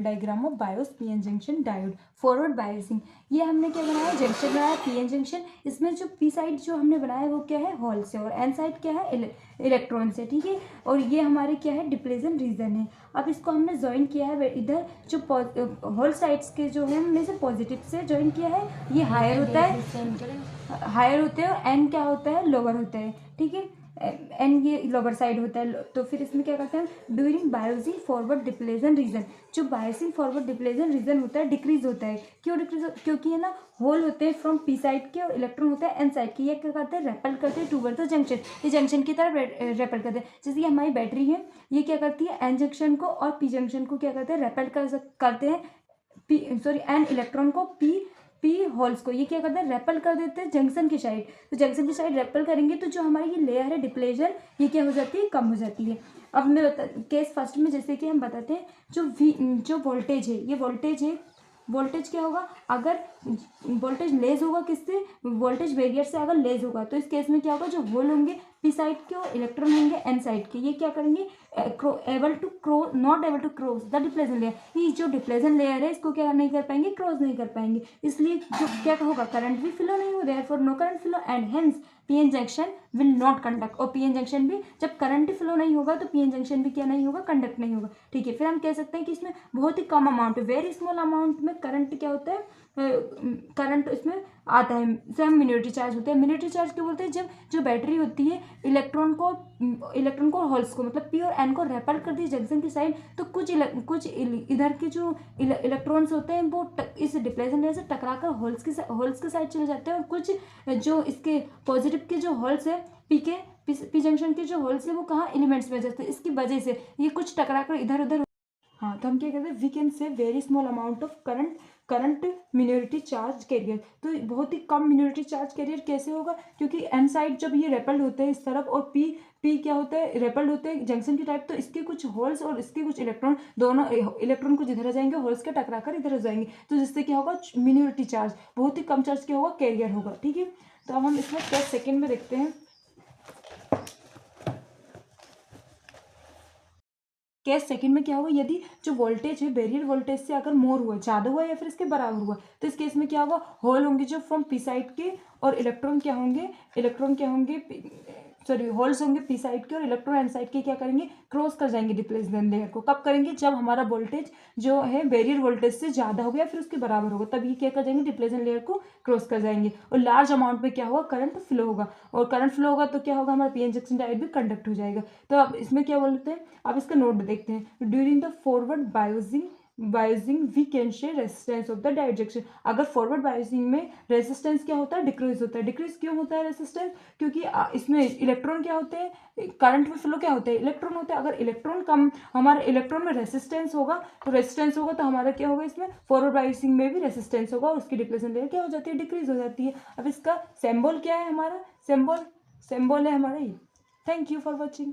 Diagram of BIOS PN junction diode forward biasing. ये हमने क्या बनाया, जंक्शन बनाया पीएन जंक्शन। इसमें जो पी साइड जो हमने बनाया वो क्या है, होल से, और एन साइड क्या है, इलेक्ट्रॉन से, ठीक है। और ये हमारे क्या है, डिप्लेजन रीजन है। अब इसको हमने ज्वाइन किया है इधर जो होल साइड्स के जो है हमने से पॉजिटिव से ज्वाइन किया है, ये हायर होता है, हायर होते हैं, और एन क्या होता है, लोअर होता है, ठीक है। एन ये लोअर साइड होता है। तो फिर इसमें क्या करते हैं, ड्यूरिंग बायोसिंग फॉरवर्ड डिप्लेजन रीजन, जो बायोसिंग फॉरवर्ड डिप्लेजन रीजन होता है डिक्रीज होता है। क्यों डिक्रीज, क्योंकि है ना होल होते हैं फ्रॉम पी साइड के और इलेक्ट्रॉन होता है एन साइड के। ये क्या करते हैं, रेपल करते हैं टूवर्ड द जंक्शन, ये जंक्शन की तरफ रेपल करते हैं। जैसे कि हमारी बैटरी है, ये क्या करती है, एन जंक्शन को और पी जंक्शन को क्या करते हैं, रेपल करते हैं, एन इलेक्ट्रॉन को पी होल्स को ये क्या करते हैं, रेपल कर देते हैं जंक्शन की साइड। तो जंक्शन की साइड रेपल करेंगे तो जो हमारी ये लेयर है डिप्लेजन, ये क्या हो जाती है, कम हो जाती है। अब मैं केस फर्स्ट में जैसे कि हम बताते हैं, जो वोल्टेज है, ये वोल्टेज है, वोल्टेज क्या होगा, अगर वोल्टेज लेस होगा किससे, वोल्टेज बैरियर से अगर लेस होगा, तो इस केस में क्या होगा, जो होल होंगे पी साइड के और इलेक्ट्रॉन होंगे एन साइड के, ये क्या करेंगे, not able to cross the depletion layer. ये जो डिप्लेजन लेयर है इसको क्या नहीं कर पाएंगे, क्रॉस नहीं कर पाएंगे, इसलिए जो क्या होगा, करंट भी फ्लो नहीं हो, therefore no current flow and hence PN junction will not conduct. और पीएन जंक्शन भी, जब करंट फ्लो नहीं होगा तो पीएन जंक्शन भी क्या नहीं होगा, कंडक्ट नहीं होगा, ठीक है। फिर हम कह सकते हैं कि इसमें बहुत ही कम अमाउंट, वेरी स्मॉल अमाउंट में करंट क्या होता है, करंट इसमें आता है, इसे हम मिनिटी चार्ज होते हैं। मिनिटी चार्ज क्यों बोलते हैं, जब जो बैटरी होती है इलेक्ट्रॉन को होल्स को, मतलब पी और एन को रेपल करती है जंक्शन की साइड, तो कुछ इधर के जो इलेक्ट्रॉन्स होते हैं वो इस डिप्लेजन लेयर से टकराकर होल्स के साइड चले जाते हैं, और कुछ जो इसके पॉजिटिव के जो होल्स है पी जंक्शन के जो होल्स है वो कहाँ, एलिमेंट्स में जाते हैं। इसकी वजह से ये कुछ टकराकर इधर उधर, हाँ, तो हम क्या कहते हैं, we can say very small amount of current minority charge carrier. तो बहुत ही कम मिनोरिटी चार्ज कैरियर कैसे होगा, क्योंकि एन साइड जब ये रेपल्ड होते हैं इस तरफ, और पी क्या होता है, रेपल्ड होते हैं जंक्शन की टाइप, तो इसके कुछ होल्स और इसके कुछ इलेक्ट्रॉन, दोनों इलेक्ट्रॉन कुछ इधर आ जाएंगे, होल्स के टकराकर इधर आ जाएंगे, तो जिससे क्या होगा, मिनोरिटी चार्ज, बहुत ही कम चार्ज क्या होगा, कैरियर होगा, ठीक है। तो अब हम इसमें 10 सेकेंड में देखते हैं। केस सेकंड में क्या होगा, यदि जो वोल्टेज है बैरियर वोल्टेज से अगर मोर हुआ, ज़्यादा हुआ या फिर इसके बराबर हुआ, तो इस केस में क्या होगा, होल होंगे जो फ्रॉम पी साइड के, और इलेक्ट्रॉन क्या होंगे, सॉरी, होल्स होंगे पी साइड के, और इलेक्ट्रॉन एन साइड के क्या करेंगे, क्रॉस कर जाएंगे डिप्लेसमेंट लेयर को। कब करेंगे, जब हमारा वोल्टेज जो है बैरियर वोल्टेज से ज़्यादा होगा या फिर उसके बराबर होगा, तब ये क्या कर जाएंगे, डिप्लेसमेंट लेयर को क्रॉस कर जाएंगे, और लार्ज अमाउंट में क्या होगा, करंट फ्लो होगा, और करंट फ्लो होगा तो क्या होगा, हमारा पीएन जंक्शन डायोड भी कंडक्ट हो जाएगा। तो अब इसमें क्या बोलते हैं, अब इसका नोट देखते हैं। During the forward biasing we can share resistance of the diode junction. अगर फॉरवर्ड बायोसिंग में रेसिस्टेंस क्या होता है, डिक्रीज होता है। डिक्रीज क्यों होता है रेसिस्टेंस, क्योंकि इसमें इलेक्ट्रॉन क्या होते हैं, करंट में फ्लो क्या होता है, इलेक्ट्रॉन होते हैं। अगर इलेक्ट्रॉन कम, हमारे इलेक्ट्रॉन में रेसिस्टेंस होगा, तो हमारा क्या होगा, इसमें फॉरवर्ड बायोसिंग में भी रेसिस्टेंस होगा, उसकी डिप्लेशन लेयर क्या हो जाती है, डिक्रीज हो जाती है। अब इसका सिंबल क्या है, हमारा सिंबल है हमारा ये। Thank you for watching.